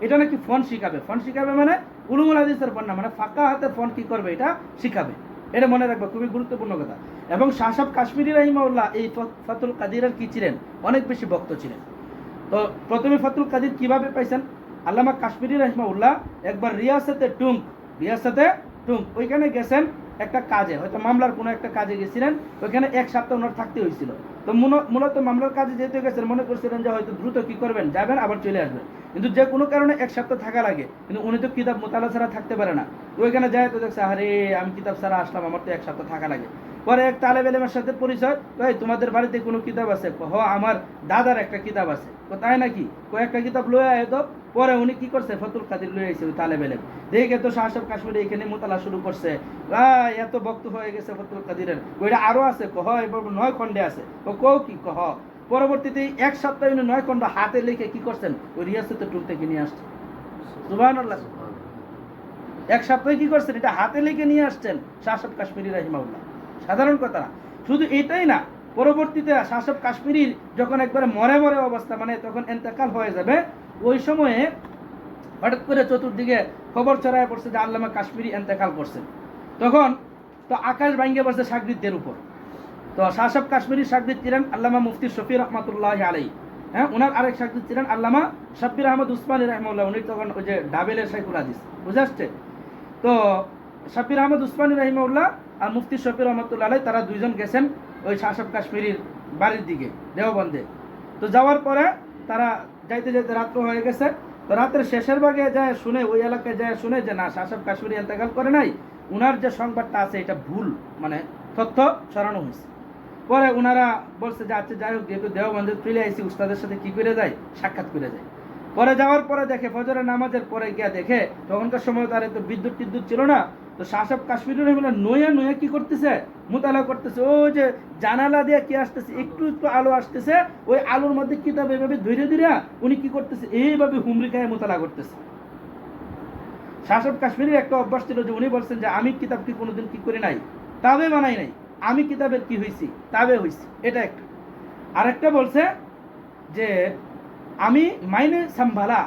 এটা নাকি ফন শিখাবে। ফন শিখাবে মানে উলুমুল হাদিসের ফন না, মানে ফাঁকা হাতে ফন কি করবে এটা শিখাবে। এটা মনে রাখবে, খুবই গুরুত্বপূর্ণ কথা। এবং শাহ সাহেব কাশ্মীরি রাহিমাহুল্লাহ এই ফাতহুল কাদিরের কি ছিলেন? অনেক বেশি ভক্ত ছিলেন। তো প্রথমে ফাতহুল কাদির কিভাবে পাইছেন? আল্লামা কাশ্মীরি রাহিমাহুল্লাহ একবার রিয়াসতে টুঙ্ক ওইখানে গেছেন একটা কাজে, হয়তো মামলার কোনো একটা কাজে গেছিলেন। ওইখানে 1 সপ্তাহ ওনার থাকতে হয়েছিল। তো মূলত মামলার কাজে যেহেতু গেছেন, মনে করছিলেন যে হয়তো দ্রুত কি করবেন, যাবেন আবার চলে আসবেন। কিন্তু যে কোনো কারণে 1 সপ্তাহ থাকা লাগে। কিন্তু উনি তো কিতাব মোতালা ছাড়া থাকতে পারে না। তো ওইখানে যায় তো দেখছে, আরে আমি কিতাব ছাড়া আসলাম, আমার তো 1 সপ্তাহ থাকা লাগে। পরে এক তালেব ইলমের সাথে পরিচয়, ভাই তোমাদের বাড়িতে কোনো কিতাব আছে? আমার দাদার একটা কিতাব আছে। তাই নাকি? কয়েকটা কিতাব লয়ে আয় তো। পরে উনি কি করছে? ফাতহুল কাদির লয়ে আইছে ওই তালেব ইলম। দেখে তো শাহ সাহেব কাশ্মীরি এখানে মোতালা শুরু করছে। এত বক্ত হয়ে গেছে ফাতহুল কাদিরের। ওইটা আরো আছে, এবার 9 খণ্ডে আছে। কি পরবর্তীতে 1 সপ্তাহে 9 খণ্ড হাতে লিখে কি করছেন? ওই রিয়াসতে টুল থেকে নিয়ে আসছেন। সুবহানাল্লাহ। 1 সপ্তাহে কি করছেন? এটা হাতে লিখে নিয়ে আসছেন শাহ সাহেব কাশ্মীরি রাহিমাহুল্লাহ। সাধারণ কথা না। শুধু এটাই না, পরবর্তীতে শাহ সাহেব কাশ্মীরির যখন একবারে মরে অবস্থা, মানে তখন ইন্তেকাল হয়ে যাবে, ওই সময়ে হঠাৎ করে চতুর্দিকে খবর ছড়ায় পড়ছে যে আল্লামা কাশ্মীরি ইন্তেকাল করছেন। তখন তো আকাশ ভাঙ্গে পড়ছে শাগরিদদের উপর। তো শাহ সাহেব কাশ্মীরির শাগরিদ ছিলেন আল্লামা মুফতি শফি রহমাতুল্লাহি আলাইহি। হ্যাঁ, ওনার আরেক শাগরিদ ছিলেন আল্লামা শাব্বির আহমদ উসমানী রাহিমাহুল্লাহ। উনি তখন ওই যে ডাবেলের শাইখুল হাদিস, বুঝে আসছে? তো শাব্বির আহমদ উসমানী রাহিমাহুল্লাহ আর মুফতি শফি রহমাতুল্লাহ আলাইহি, তারা দুইজন গেছেন ওই শাহ সাহেব কাশ্মীরির বাড়ির দিকে দেওবন্দে। তো যাওয়ার পরে তারা যাইতে যাইতে রাত্র হয়ে গেছে। তো রাতের শেষের ভাগে যায় শুনে, ওই এলাকায় যায় শুনে যে না, শাহ সাহেব কাশ্মীরি ইন্তেকাল করে নাই, উনার যে সংবাদটা আছে এটা ভুল, মানে তথ্য ছড়ানো হয়েছে। পরে ওনারা বলছে যে আচ্ছা যাই হোক, যেহেতু দেওবন্দে চলে আইসি, উস্তাদের সাথে কি করে যায়, সাক্ষাৎ করে যায়। পরে যাওয়ার পরে দেখে, ফজরের নামাজের পরে গিয়া দেখে, তখনকার সময় তার এত বিদ্যুৎ ছিল না, তো শাহ সাহেব কাশ্মীরি রহিমাহুল্লাহ নয়া নয়া কি করতেছে, মোতালা করতেছে। ও যে জানালা দিয়ে কি আসতেছে, একটু একটু আলো আসতেছে, ওই আলোর মধ্যে কিতাব এইভাবে ধীরে ধীরে উনি কি করতেছে, এইভাবে হুমরি খায় মোতালা করতেছে। শাহ সাহেব কাশ্মীরের একটা অভ্যাস ছিল যে উনি বলছেন যে আমি কিতাবকে কোনোদিন কি করে নাই, তাবে বানাই নাই, আমি কিতাবের কি হয়েছি, তাবে হয়েছি। এটা একটা। আরেকটা বলছে যে আমি মাইনে সাম্ভালা,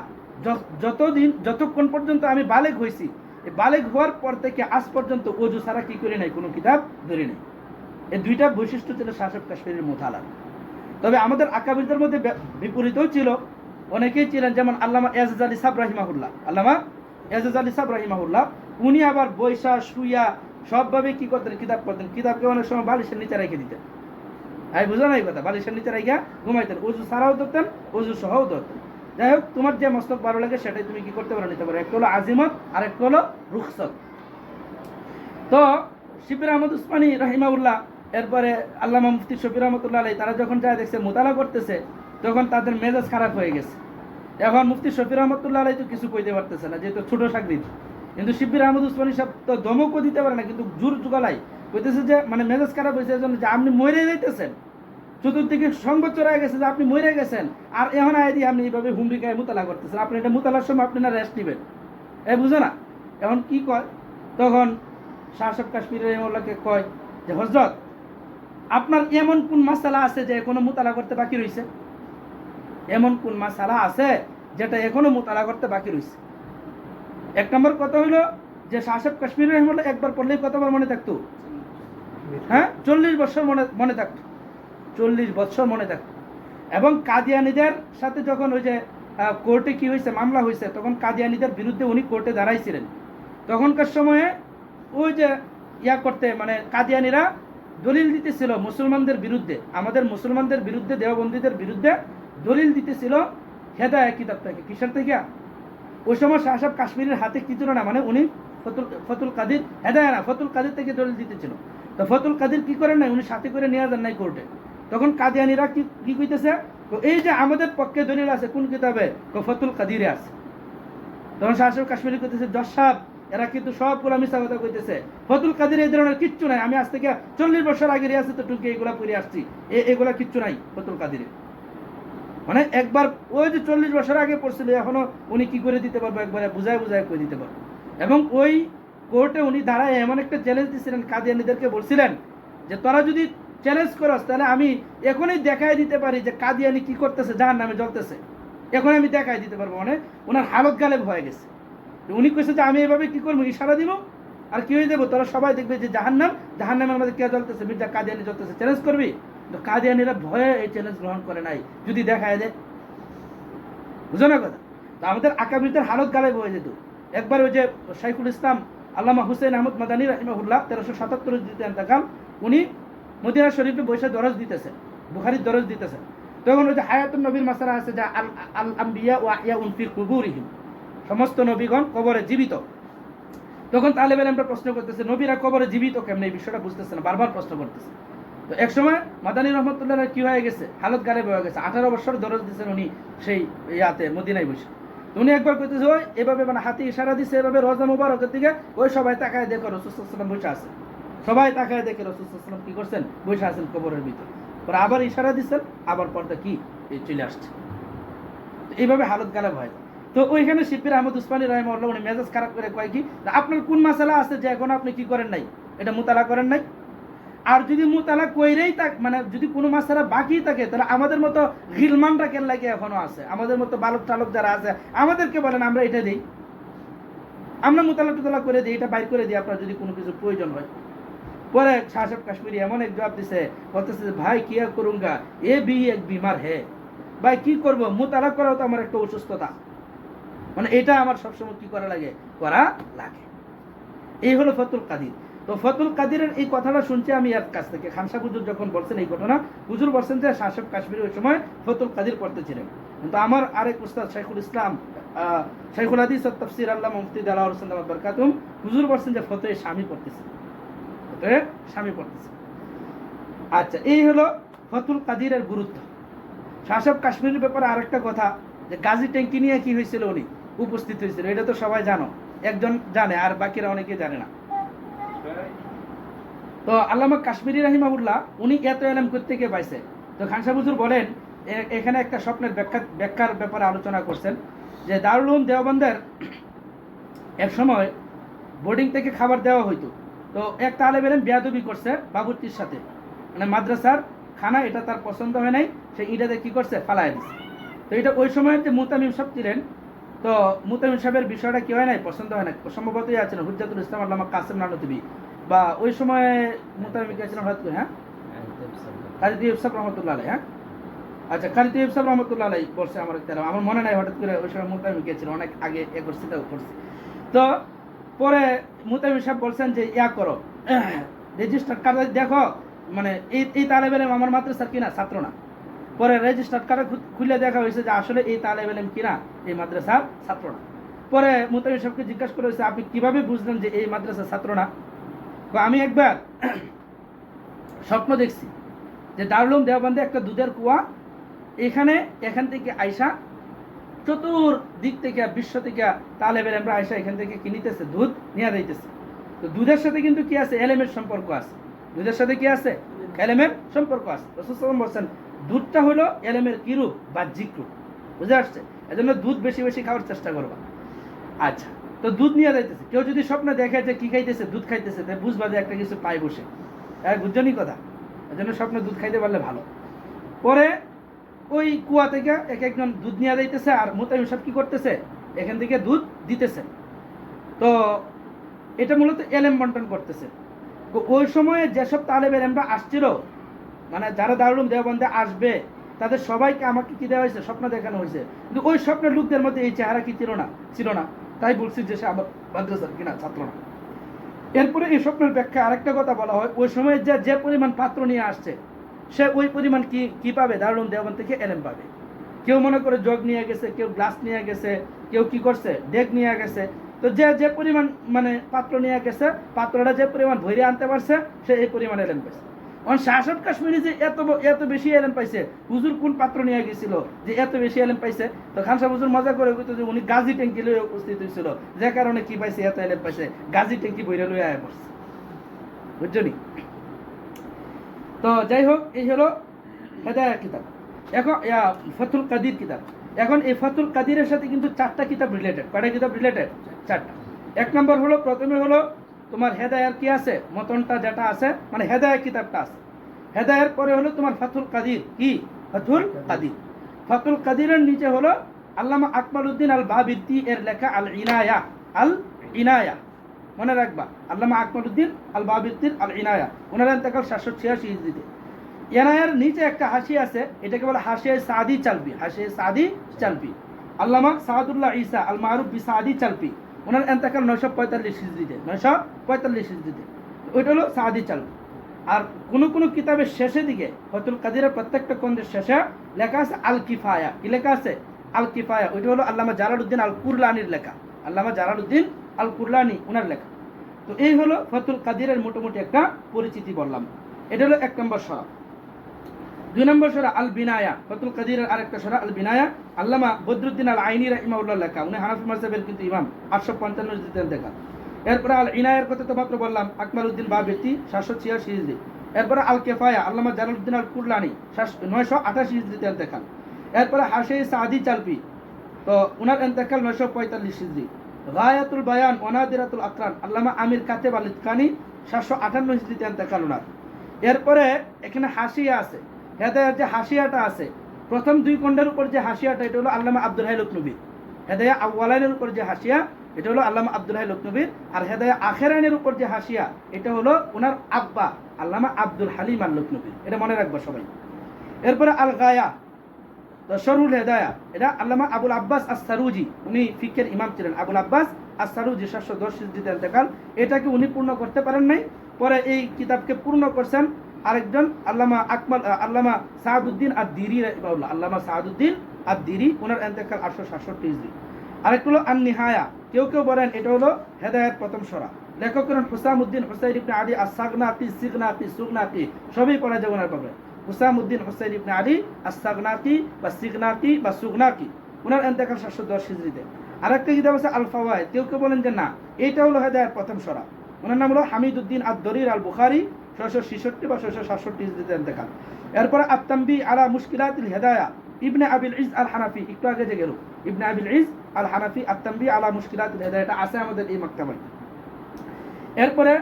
যতক্ষণ পর্যন্ত আমি বালেগ হয়েছি, এই বালেগ হওয়ার পর থেকে আজ পর্যন্ত অজু ছাড়া কি করে নাই, কোনো কিতাব ধরে নেই। এই দুইটা বৈশিষ্ট্য ছিল শাহ সাহেব কাশ্মীরের মোতালা। তবে আমাদের আকাবিরদের মধ্যে বিপরীতও ছিল, অনেকেই ছিলেন, যেমন আল্লামা এজাজ আলী সাহেব রাহিমাহুল্লাহ। আল্লামা এজাজ আলী সাহেব রাহিমাহুল্লাহ উনি আবার বৈশা শুইয়া সবভাবে কি করতেন, কিতাব করতেন। কিতাবকে অনেক সময় বালিশের নিচে রেখে দিতেন। হ্যাঁ, বুঝো না এই কথা, বালিশের নিচে রেখে ঘুমাইতেন। অজু ছাড়াও ধরতেন, অজু সহও ধরতেন। যাই হোক, তোমার যে মস্তক ভালো লাগে সেটাই তুমি কি করতে পারো, নিতে পারো। একটা হলো আজিমত আর একটা হলো রুখসত। তো শিবির আহমদ উসমানী রাহিমাউল্লাহ, এরপরে আল্লামা মুফতি শফির রহমতুল্লাহ আলাই, তারা যখন যায় দেখছে মোতালা করতেছে, তখন তাদের মেজাজ খারাপ হয়ে গেছে। এখন মুফতি শফির রহমতুল্লাহ আলাই তো কিছু কইতে পারতেছে না, যেহেতু ছোট সাকরিদ। কিন্তু শিবির আহমদ উসমানী সাহেব তো দমকও দিতে পারে না, কিন্তু জোর জুগালাই কইতেছে যে মানে মেজাজ খারাপ হয়েছে এজন্য যে আপনি মরে যাইতেছেন, চতুর্দিকে সঙ্গ চড়াই গেছে যে আপনি মরে গেছেন, আর এখন আয় দিয়ে আপনি এইভাবে হুমরিকায় মোতালা করতেছেন। আপনি এটা মোতালার সময় আপনি না রেস্ট নেবেন, বুঝো না। এখন কি কয়, তখন শাহ সাহেব কাশ্মীর রহিমাহুল্লাহকে কয় যে হযরত, আপনার এমন কোন মাসালা আছে যে এখনো মোতালা করতে বাকি রয়েছে? এমন কোন মাসালা আছে যেটা এখনো মোতালা করতে বাকি রয়েছে? এক নম্বর কথা হইল যে শাহ সাহেব কাশ্মীর রহিমাহুল্লাহ একবার পড়লেই কতবার মনে থাকতো? হ্যাঁ, 40 বছর মনে থাকতো। 40 বছর মনে থাকতো। এবং কাদিয়ানীদের সাথে যখন ওই যে কোর্টে কি হয়েছে, মামলা হয়েছে, তখন কাদিয়ানীদের বিরুদ্ধে উনি কোর্টে দাঁড়াইছিলেন। তখনকার সময়ে ওই যে করতে মানে কাদিয়ানীরা দলিল দিতেছিল মুসলমানদের বিরুদ্ধে, আমাদের মুসলমানদের বিরুদ্ধে, দেওবন্দীদের বিরুদ্ধে দলিল দিতেছিল হেদায়া কিতাবটাকে। কিসের থেকে? ওই সময় শাহ সাহেব কাশ্মীরের হাতে কি ছিল না, মানে উনি ফতুল কাদির, হেদায়া না, ফতুল কাদির থেকে দলিল দিতেছিল। তো ফতুল কাদির কি করেন নাই, উনি সাথে করে নিয়ে যান নাই কোর্টে। তখন কাদিয়ানীরা কি কইতেছে, তো এই যে আমাদের পক্ষে দলিল আছে কোন কিতাবে, ফতুল কাদিরে আছে। তখন শাহ সাহেব কাশ্মীরি কইতেছে, জজ সাহেব এরা কিন্তু সবগুলো মিথ্যা কথা কইতেছে, ফতুল কাদির এই ধরনের কিচ্ছু নাই, আমি আজ থেকে 40 বছর আগে রিয়াসে তো টুকে এগুলা পড়ে আসছি, এগুলা কিচ্ছু নাই ফতুল কাদিরে। মানে একবার ওই যে 40 বছর আগে পড়ছিল, এখনো উনি কি করে দিতে পারবো, একবারে বুঝায় করে দিতে পারবো। এবং ওই কোর্টে উনি দাঁড়ায় এমন একটা চ্যালেঞ্জ দিয়েছিলেন, কাদিয়ানীদেরকে বলছিলেন যে তোরা যদি চ্যালেঞ্জ করস তাহলে আমি এখনই দেখাই দিতে পারি যে কাদিয়ানি কি করতেছে, জাহান্নামে জ্বলতেছে, এখন আমি দেখাই দিতে পারবো। মানে ওনার হালত গালেব হয়ে গেছে। উনি কইছে যে আমি এভাবে কি করবো, ইশারা দিব আর কি হয়ে যাবো, তোরা সবাই দেখবে যে জাহান্নামের মধ্যে কে জ্বলতেছে, মির্জা কাদিয়ানি জ্বলতেছে, চ্যালেঞ্জ করবি। তো কাদিয়ানিরা ভয়ে এই চ্যালেঞ্জ গ্রহণ করে নাই, যদি দেখায় দেয়, বুঝো না কথা। তো আমাদের আকাবিরদের হালত গালেব হয়ে যেত। একবার ওই যে শাইখুল ইসলাম আল্লামা হুসেন আহমদ মাদানী রাহিমাহুল্লাহ 1377 দিতে এন্তেকাল, উনি মদিনা শরীফে বসে দরজ দিতেছেন, বুখারীর দরজ দিতেছেন। তখন ওই যে হায়াতুন নবীর মাসালা আছে যে আল আম্বিয়া ওয়া ইয়াউন ফি কুবুরিহিম, সমস্ত নবীগণ কবরে জীবিত। তখন তালেবেল আমরা প্রশ্ন করতেছে নবীরা কবরে জীবিত কেমনে, এই বিষয়টা বুঝতেছে না, বারবার প্রশ্ন করতেছে। তো এক সময় মাদানী রহমতুল্লাহ কি হয়ে গেছে, হালত গালেব হয়ে গেছে। 18 বছর দরজ দিচ্ছেন উনি সেই ইয়াতে মদিনায় বসে। উনি একবার কইতেছে ওই এভাবে মানে হাতে ইশারা দিচ্ছে, এভাবে রওজা মুবারকের দিকে, ওই সবাই তাকায় দেখো রাসূল সাল্লাল্লাহু আলাইহি ওয়াসাল্লাম বসে আছে। সবাই তাকায় দেখে রাসূল সাল্লাল্লাহু আলাইহি ওয়াসাল্লাম কি করছেন, বসে আছেন কবরের ভিতর। পরে আবার ইশারা দিচ্ছেন, আবার পর্দা কি চলে আসছে। এইভাবে হালত গালেব হয়। তো ওইখানে শিবির আহমদ উসমানী রাহিমাহুল্লাহ উনি মেজাজ খারাপ করে কয় কি, আপনার কোন মাসালা আছে যে এখন আপনি কি করেন নাই, এটা মুতালা করেন নাই? আর যদি মুতালা কইরেই থাক, মানে যদি কোনো মাসালা বাকি থাকে, তাহলে আমাদের মতো গিলমানরা কেন লাগে এখনো আছে, আমাদের মতো বালক টালক যারা আছে আমাদেরকে বলেন, আমরা এটা দিই, আমরা মুতালা করে দিই, এটা বাইর করে দিই আপনার যদি কোনো কিছু প্রয়োজন হয়। পরে শাহ সাহেব কাশ্মীরি এমন এক জবাব দিছে, বলতেছে ভাই কি আর করুঙ্গা, এ বি এক বিমার হে, ভাই কি করবো, মুতালা করাও তো আমার একটা অসুস্থতা, মানে এটা আমার সবসময় কি করা লাগে, এই হলো ফতুল কাদির। তো ফতুল কাদিরের এই কথাটা শুনছি আমি এর কাছ থেকে, খানসা হুজুর যখন বলছেন এই ঘটনা, হুজুর বলছেন যে শাহ সাহেব কাশ্মীরি ওই সময় ফতুল কাদির পড়তেছিলেন। কিন্তু আমার আরেক উস্তাদ শাইখুল ইসলাম শাইখুল হাদিস ওয়াত তাফসীর আল্লামা মুফতি দেলাওয়ার হোসেন দামাত বরকাতুম, হুজুর বলছেন যে ফতোয়ে শামী পড়তেছেন, ফতোয়ে শামী পড়তেছেন। আচ্ছা, এই হলো ফতুল কাদিরের গুরুত্ব। শাহ সাহেব কাশ্মীরের ব্যাপারে আরেকটা কথা, যে গাজী ট্যাঙ্কি নিয়ে কি হয়েছিল, উনি উপস্থিত হয়েছিল, এটা তো সবাই জানো, একজন জানে আর বাকিরা অনেকে জানে না। তো আল্লামা কাশ্মীরি রাহিমাহুল্লাহ উনি এত এলেম থেকে পাইছে। তো খান সাহেব হুজুর বলেন এখানে একটা স্বপ্নের ব্যাখ্যার ব্যাপারে আলোচনা করছেন যে দারুল উলুম দেওবন্দের এক সময় বোর্ডিং থেকে খাবার দেওয়া হইতো। তো এক তালেব এলেম বেয়াদবি করছে বাবুর্চির সাথে, মানে মাদ্রাসার খানা এটা তার পছন্দ হয় নাই, সে ইটাতে কি করছে ফালায় দিচ্ছে। তো এটা ওই সময়ের যে মুতামিম সাহেব ছিলেন, তো মুতামিম সাহেবের বিষয়টা কি হয় নাই, পছন্দ হয় না, সম্ভবতই আছেন হুজ্জাতুল ইসলাম আল্লামা কাসেম নানুতুবি, বা ওই সময় মুতামিম কে ছিলেন হয়তো, হ্যাঁ কাজী তৈয়ব সাহেব রহমতুল্লাহ আলাইহি, হ্যাঁ আচ্ছা কাজী তৈয়ব সাহেব রহমতুল্লাহ আলাইহি বলছে আমার তেরা, আমার মনে নাই হঠাৎ করে ওই সময় মুতামিম কে ছিল, অনেক আগে এ করছি তাও করছি। তো পরে মুতামিম সাহেব বলছেন যে ইয়া করো রেজিস্টার কার্ড দেখো, মানে এই তালেব এলেম আমার মাদ্রাসার কিনা ছাত্র না। পরে রেজিস্টার কার্ড খুলে দেখা হয়েছে যে আসলে এই তালেব এলেম কিনা এই মাদ্রাসার ছাত্র না। পরে মুতামিম সাহেবকে জিজ্ঞাসা করা হয়েছে আপনি কিভাবে বুঝলেন যে এই মাদ্রাসার ছাত্র না? আমি একবার স্বপ্ন দেখছি যে দারুল উলুম দেওবন্দে একটা দুধের কুয়া, এখান থেকে আয়সা চতুর দিক থেকে বিশ্ব থেকে তালেব এলেমরা আয়সা এখান থেকে কিনিতেছে, দুধ নিয়ে যাইতেছে। তো দুধের সাথে কিন্তু কি আছে, এলেমের সম্পর্ক আছে। দুধের সাথে কি আছে, এলেমের সম্পর্ক আছে। রাসূল সাল্লাল্লাহু আলাইহি ওয়াসাল্লাম বলছেন দুধটা হলো এলেমের কি রূপ, বাহ্যিক রূপ, বুঝে আসছে? এজন্য দুধ বেশি বেশি খাওয়ার চেষ্টা করবা। আচ্ছা, তো দুধ নিয়ে যাইতেছে, কেউ যদি স্বপ্নে দেখে যে কি খাইতেছে, দুধ খাইতেছে, তাই বুঝবা যে একটা কিছু পাই বসে, বুঝছনি কথা। এজন্য স্বপ্নে দুধ খাইতে পারলে ভালো। পরে ওই কুয়া থেকে একজন দুধ নিয়ে যাইতেছে, আর মুতামিম সাহেব কি করতেছে, এখান থেকে দুধ দিতেছে। তো এটা মূলত এলেম বন্টন করতেছে। তো ওই সময়ে যেসব তালেব এলেমরা আসছিল, মানে যারা দারুল উলুম দেওবন্দে আসবে, তাদের সবাইকে আমাকে কি দেওয়া হয়েছে, স্বপ্ন দেখানো হয়েছে। কিন্তু ওই স্বপ্নের লোকদের মধ্যে এই চেহারা কি ছিল না, তাই বলছি যে সে আমার মাদ্রাসার কিনা ছাত্র না। এরপরে এই স্বপ্নের ব্যাখ্যা আরেকটা কথা বলা হয়, ওই সময় যে পরিমাণ পাত্র নিয়ে আসছে, সে ওই পরিমাণ কি পাবে, দারুল উলুম দেওবন্দ থেকে এলেম পাবে। কেউ মনে করে জগ নিয়ে গেছে, কেউ গ্লাস নিয়ে গেছে, কেউ কি করছে ডেক নিয়ে গেছে। তো যে পরিমাণ মানে পাত্র নিয়ে গেছে, পাত্রটা যে পরিমাণ ভরে আনতে পারছে, সে এই পরিমাণ এলেম পাইছে। শাসক কাশ্মীরি যে এত বেশি এলেম পাইছে, হুজুর কোন পাত্র নিয়ে গেছিল যে এত বেশি এলেম পাইছে? তো খান সাহেব হুজুর মজা করে কইতো যে উনি গাজী ট্যাঙ্কি লয়ে উপস্থিত হয়েছিল, যে কারণে কি পাইছে, এত এলেম পাইছে, গাজী ট্যাঙ্কি বইরে লয়ে আয় পড়ছে, বুঝছনি? তো যাই হোক, এই হলো হেদায়া কিতাব। এখন ফাতুল কাদির কিতাব। এখন এই ফাতুল কাদিরের সাথে কিন্তু 4টা কিতাব রিলেটেড। কয়টা কিতাব রিলেটেড? 4টা। এক নম্বর হলো, প্রথমে হলো তোমার হেদায়ার কি আছে, মতনটা যেটা আছে, মানে হেদায়া কিতাবটা আছে। হেদায়ার পরে হলো তোমার ফাতুল কাদির, কি ফাতুল কাদির। ফাতুল কাদিরের নিচে হলো আল্লামা আকমালউদ্দিন আল বাবিরতি এর লেখা আল ইনায়া। মনে রাখবা, আল্লামা আকমালউদ্দিন আল বাবিরতির আল ইনায়া, ওনার ইন্তেকাল 786 হিজরিতে। এনায়ার নিচে একটা হাসি আছে, এটাকে বলে হাসিয়ে সাদি চালপি। আল্লামা সাদুল্লাহ ঈসা আল মারুফ বি সাদি চালপি, ওনার ইন্তেকাল 945 হিজরিতে। ওইটা হলো সাদি চালপি। আর কোন কিতাবের শেষে দিকে ফাতুল কাদিরের প্রত্যেকটা খণ্ডের শেষে লেখা আছে আল কিফায়া। কি লেখা আছে? আল কিফায়া। ওইটা হলো আল্লামা জালালউদ্দিন আল কুরলানির লেখা, আল্লামা জালালউদ্দিন আল কুরলানি ওনার লেখা। তো এই হলো ফাতুল কাদিরের মোটামুটি একটা পরিচিতি বললাম। এটা হলো 1 নম্বর সরা। 2 নম্বর সরা আল বিনায়া। ফাতুল কাদিরের আরেকটা সরা আল বিনায়া, আল্লামা বদরুদ্দিন আল আইনি রাহিমাহুল্লাহ লেখা। উনি হানাফি মাযহাবের কিন্তু ইমাম, 855 হিজরিতে দেখা। এরপরে আল ইনায়ার কথা তো মাত্র বললাম, আকমালউদ্দিন বাবিরতি 786 হিজরি। এরপরে আল কিফায়া, আল্লামা জালালউদ্দিন আল কুরলানি 988 হিজরিতে ইন্তেকাল। এরপরে হাশিয়ে সাদি চালপি, তো উনার ইন্তেকাল 945 হিজরি। গায়াতুল বায়ান ওয়া নাদিরাতুল আকরান, আল্লামা আমির কাতেব আল ইতকানি 758 হিজরিতে ইন্তেকাল উনার। এরপরে এখানে হাসিয়া আছে, হেদায়ার যে হাসিয়াটা আছে, প্রথম 2 খণ্ডের উপর যে হাসিয়াটা, এটা হলো আল্লামা আব্দুল হাই লখনবী। হেদায়া আউয়ালাইনের উপর যে হাসিয়া, এটা হলো আল্লামা আব্দুল হাই লখনবীর। আর হেদায়া আখেরাইনের উপর যে হাসিয়া, এটা হলো ওনার আব্বা আল্লামা আব্দুল হালিম আল লখনবীর। এটা মনে রাখবা সবাই। এরপরে আল গায়া, তো শরহুল হেদায়া, এটা আল্লামা আবুল আব্বাস আস-সারুজি, উনি ফিকহের ইমাম ছিলেন। আবুল আব্বাস আস-সারুজি 710 হিজরিতে ইন্তেকাল। এটাকে উনি পূর্ণ করতে পারেন নাই, পরে এই কিতাবকে পূর্ণ করছেন আরেকজন আল্লামা সাদউদ্দিন আদ-দিরি রাহিমাহুল্লাহ। আল্লামা সাদউদ্দিন আদ-দিরি, ওনার ইন্তেকাল 867 হিজরি। আরেকটা হলো আন-নিহায়া, কেউ বলেন এটা হলো হেদায়াত প্রথম সরা। লেখক করেন হুসামউদ্দিন হুসাইন ইবনে আলী আস-সাগনাকি, সুগনাকি, সবই পড়া যাবে ওনার পাবে। হুসামউদ্দিন হুসাইন ইবনে আলী আস-সাগনাকি বা সিগনাকি বা সুগনাকি, ওনার ইন্তেকাল 710 হিজরিতে। আরেকটা কিতাব আছে আল ফাওয়ায়েদ, কেউ বলেন যে না, এটা হলো হেদায়াত প্রথম সরা। ওনার নাম হলো হামিদউদ্দিন আদ-দরির আল বুখারী, 666 বা 667 হিজরিতে ইন্তেকাল। এরপরে আত-তানবীহ আলা মুশকিলাতিল হিদায়া ইবনে আবিল ইজ আল হানাফি, একটু আগে যে গেল ইবনে আবিল ইজ আল হানাফি, আত-তানবীহ আলা মুশকিলাতিল হিদায়া, এটা আছে আমাদের এই মাকতাবায়। এরপরে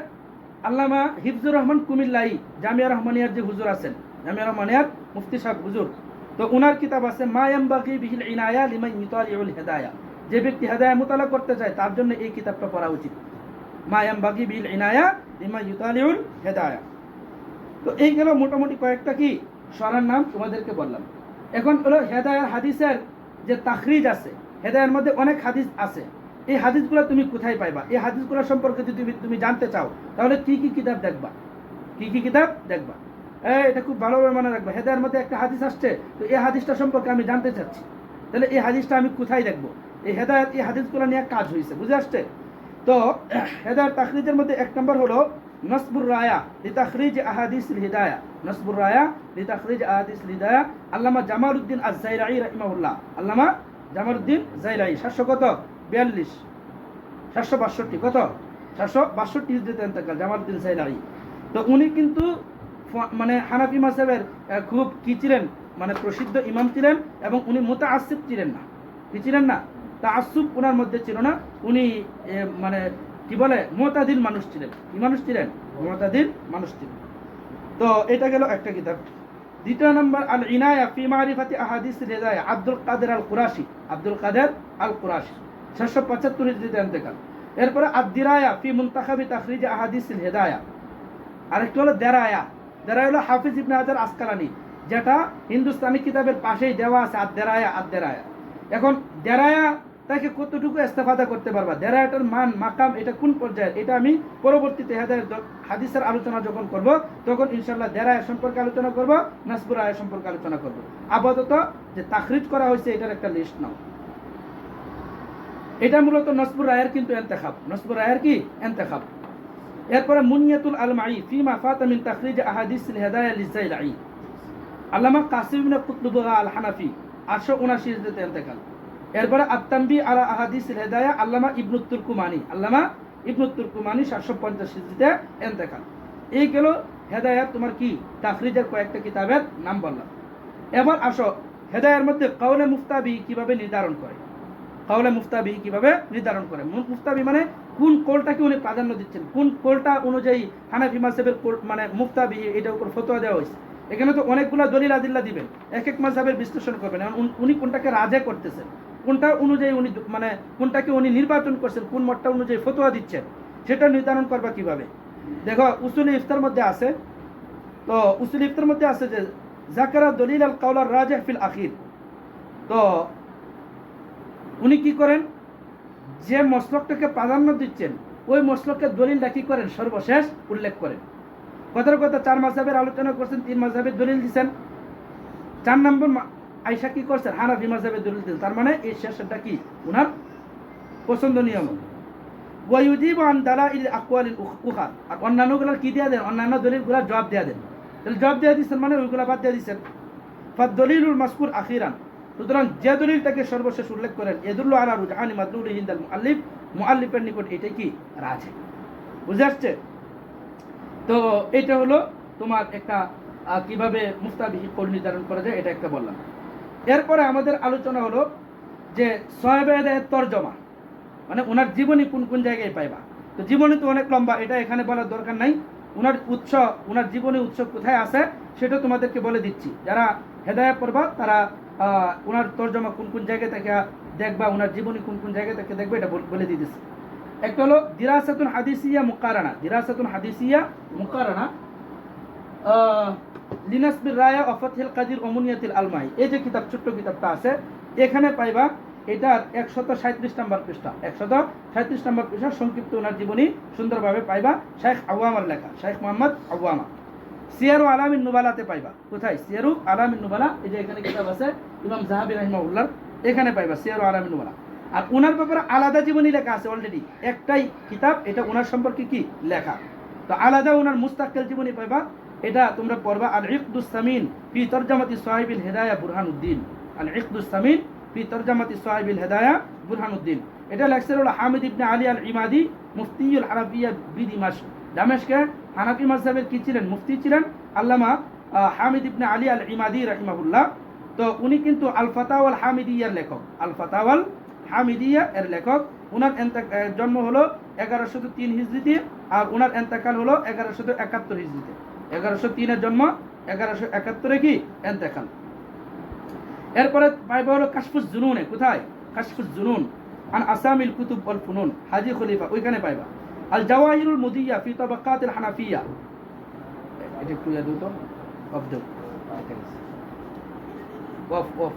আল্লামা হিফজুর রহমান কুমিল্লাই, জামিয়া রহমানিয়ার যে হুজুর আছেন, জামিয়া রহমানিয়ার মুফতি সাহেব হুজুর, তো উনার কিতাব আছে মা ইয়ামবাগি বিহিল ইনায়া লিমান ইউতালিউল হিদায়া, যে ব্যক্তি হেদায়া মুতালা করতে চায় তার জন্য এই কিতাবটা পড়া উচিত। মা ইয়ামবাগি বিহিল ইনায়া লিমান ইউতালিউল হিদায়া। তো এই গেল মোটামুটি কয়েকটা কি সরার নাম তোমাদেরকে বললাম। এখন হলো হেদায়ার হাদিসের যে তাখরিজ আছে, হেদায়ার মধ্যে অনেক হাদিস আছে, এই হাদিসগুলো তুমি কোথায় পাইবা? এই হাদিসগুলো সম্পর্কে যদি তুমি জানতে চাও তাহলে কি কি কিতাব দেখবা? কি কি কিতাব দেখবা? এটা খুব ভালোভাবে মনে রাখবা। হেদায়ার মধ্যে একটা হাদিস আসছে, তো এই হাদিসটা সম্পর্কে আমি জানতে চাচ্ছি, তাহলে এই হাদিসটা আমি কোথায় দেখবো? এই হেদায়াত, এই হাদিসগুলো নিয়ে কাজ হয়েছে, বুঝে আসছে? তো হেদায়ার তাখরিজের মধ্যে এক নম্বর হলো নসবুর রায়া লিতাখরিজ আহাদিসিল হিদায়া, নসবুর রায়া লিতাখরিজ আহাদিসিল হিদায়া, আল্লামা জামালউদ্দিন আজ-জাইলাই রাহিমাহুল্লাহ, আল্লামা জামালউদ্দিন জাইলাই, 742 762 কত 762 হিজরিতে ইন্তেকাল জামালউদ্দিন জাইলাই। তো উনি কিন্তু মানে হানাফি মাযহাবের খুব কি ছিলেন, মানে প্রসিদ্ধ ইমাম ছিলেন, এবং উনি মুতাআসসিব ছিলেন না। কি ছিলেন না? তাআসসুব ওনার মধ্যে ছিল না। উনি মানে কি বলে মুতাদিল মানুষ ছিলেন। কি মানুষ ছিলেন? মুতাদিল মানুষ ছিলেন। তো এটা গেল একটা কিতাব। দ্বিতীয় নম্বর আল ইনায়া ফি মারিফাতি আহাদিসিল হিদায়া, আব্দুল কাদের আল কুরাশি, আব্দুল কাদের আল কুরাশি, 675 হিজরিতে ইন্তেকাল। এরপরে আদ-দিরায়া ফি মুনতাখাবি তাখরিজ আহাদিসিল হিদায়া। আরেকটা হলো দেরায়া, দেরায়া হলো হাফিজ ইবনে হাজার আসকালানি, যেটা হিন্দুস্তানি কিতাবের পাশেই দেওয়া আছে, আদ-দেরায়া, আদ-দেরায়া। এখন দেরায়া তাকে কতটুকু ইস্তেফাদা করতে পারবা, দেরায়াটার মান মাকাম এটা কোন পর্যায়ে, এটা আমি পরবর্তীতে হাদিসের আলোচনা যখন করব তখন ইনশাআল্লাহ দেরায়া সম্পর্কে আলোচনা করব, নাসবুর রায়া সম্পর্কে আলোচনা করব। আপাতত যে তাখরিজ করা হয়েছে এটার একটা লিস্ট নাও। এটা মূলত নসবুর রায়ের কিন্তু ইন্তেখাব, নসবুর রায়ের কি ইন্তেখাব। এরপরে মুনিয়াতুল আলমাই ফিমা ফাতা মিন তাখরিজ আহাদিসিল হিদায়া লিজাইলাই, আল্লামা কাসিম ইবনে কুতুবুগা আল হানাফি, 879 হিজরিতে ইন্তেকাল। এরপরে আত-তানবীহ আলা আহাদিসিল হিদায়া, আল্লামা ইবনুত তুর্কুমানি, আল্লামা ইবনুত তুর্কুমানি, 750 হিজরিতে ইন্তেকাল। এই গেল হেদায়াত তোমার কি তাখরিজের কয়েকটা কিতাবের নাম বললাম। এবার আসো হেদায়ার মধ্যে কাউলে মুফতাবি কিভাবে নির্ধারণ করে, কাউলে মুফতাবি কিভাবে নির্ধারণ করে। মুফতাবি মানে কোন কোলটাকে উনি প্রাধান্য দিচ্ছেন, কোন কোলটা অনুযায়ী হানাফি মাযহাবের মানে মুফতাবি এটার উপর ফতোয়া দেওয়া হয়েছে। এখানে তো অনেকগুলো দলিল আদিল্লা দিবেন, এক এক মাযহাবের বিশ্লেষণ করবেন, উনি কোনটাকে রাজে করতেছেন, কোনটা অনুযায়ী উনি মানে কোনটাকে উনি নির্বাচন করছেন, কোন মতটা অনুযায়ী ফতোয়া দিচ্ছেন, সেটা নির্ধারণ করবা কিভাবে। দেখো উসুল ইফতার মধ্যে আছে, তো উসুল ইফতার মধ্যে আছে যে যাকারা দলিল আল কাউল আর রাজিহ ফিল আখির। তো উনি কি করেন, যে মসলকটাকে প্রাধান্য দিচ্ছেন ওই মসলকের দলিলটা কি করেন, সর্বশেষ উল্লেখ করেন। কথার কথা 4 মাযহাবের আলোচনা করছেন, 3 মাযহাবের দলিল দিচ্ছেন, 4 নম্বর আয়েশা কি করছেন, হানাফি মাযহাবের দলিল দিচ্ছেন। তার মানে এই শেষটা কি উনার পছন্দনীয় মত। ওয়ায়ুজিবু আন দালাইল আকওয়ালিল উখার, আর অন্যান্যগুলো কি দেয়া দেন, অন্যান্য দলিলগুলো জবাব দেয়া দেন। তাহলে জবাব দেয়া দিচ্ছেন মানে ওইগুলো বাদ দিয়ে দিচ্ছেন। ফাদ-দলিলুল মাযকুর আখিরান, সুতরাং যে দলিলটাকে সর্বশেষ উল্লেখ করেন এদুল্লু আলা রুজআনি মাদলুলি ইনদাল মুআল্লিফ, মুআল্লিফের নিকট এটাই কি রাজে। বুঝে আসছে? তো এটা হলো তোমার একটা কিভাবে মুফতাবি কোল নির্ধারণ করা যায়, এটা একটা বললাম। এরপরে আমাদের আলোচনা হলো যে সাহাবে হেদায়েত তরজমা, মানে ওনার জীবনী কোন কোন জায়গায় পাইবা। তো জীবনী তো অনেক লম্বা, এটা এখানে বলার দরকার নাই। ওনার উৎস, ওনার জীবনী উৎস কোথায় আছে সেটা তোমাদেরকে বলে দিচ্ছি। যারা হেদায়েত পড়বা তারা ওনার তরজমা কোন কোন জায়গা থেকে দেখবা, ওনার জীবনী কোন কোন জায়গা থেকে দেখবে, এটা বলে দিয়ে দিচ্ছি। একটা হলো দিরাসাতুন হাদিসিয়া মুকারানা, দিরাসাতুন হাদিসিয়া মুকারানা লিনাসবির রায়া ওয়া ফাতহুল কাদির ওয়া মুনিয়াতুল আলমাই, এই যে কিতাব, ছোট্ট কিতাবটা আছে, এখানে পাইবা এটার 137 নম্বর পৃষ্ঠা, 137 নম্বর পৃষ্ঠা সংক্ষিপ্ত ওনার জীবনী সুন্দরভাবে পাইবা, শেখ আওয়ামার লেখা, শেখ মোহাম্মদ আওয়ামা। সিয়ারু আলামিন নুবালাতে পাইবা, কোথায়? সিয়ারু আলামিন নুবালা, এই যে এখানে কিতাব আছে ইমাম যাহাবী রাহিমাহুল্লাহ, এখানে পাইবা সিয়ারু আলামিন নুবালা। আর ওনার ব্যাপারে আলাদা জীবনী লেখা আছে অলরেডি, একটাই কিতাব, এটা ওনার সম্পর্কে কি লেখা। তো আলাদা ওনার মুস্তাকিল জীবনী পাইবা, এটা তোমরা পড়বা। আল ইকদুস সামিন ফি তরজামাতি সাহিবিল হিদায়া বুরহানুদ্দিন, আল ইকদুস সামিন ফি তরজামাতি সাহিবিল হিদায়া বুরহানুদ্দিন, এটা লেখছেন হলো হামিদ ইবনে আলী আল ইমাদি মুফতিউল হানাফিয়া বিদিমাশক, দামেশকে হানাফি মাযহাবের কি ছিলেন, মুফতি ছিলেন আল্লামা হামিদ ইবনে আলী আল ইমাদি রাহিমাহুল্লাহ। তো উনি কিন্তু আল ফাতাওয়াল হামিদিয়ার লেখক, আল ফাতাওয়াল হামিদিয়া এর লেখক। উনার জন্ম হলো 1103 হিজরিতে, আর উনার এন্তেকাল হলো 1171 হিজরিতে। 1103 এর জন্ম, 1171 কি এন্তেকাল। এরপরে পাইবা হলো কাশফুজ জুনুনে, কোথায়, কাশফুজ জুনুন আন আসামিল কুতুব ওয়াল ফুনুন, হাজী খলিফা, ওইখানে পাইবা। আল জাওয়াহিরুল মুদিয়া ফি তাবাকাতিল হানাফিয়া, এটা একটু ইয়া দিও তো, অফ দাও, অফ অফ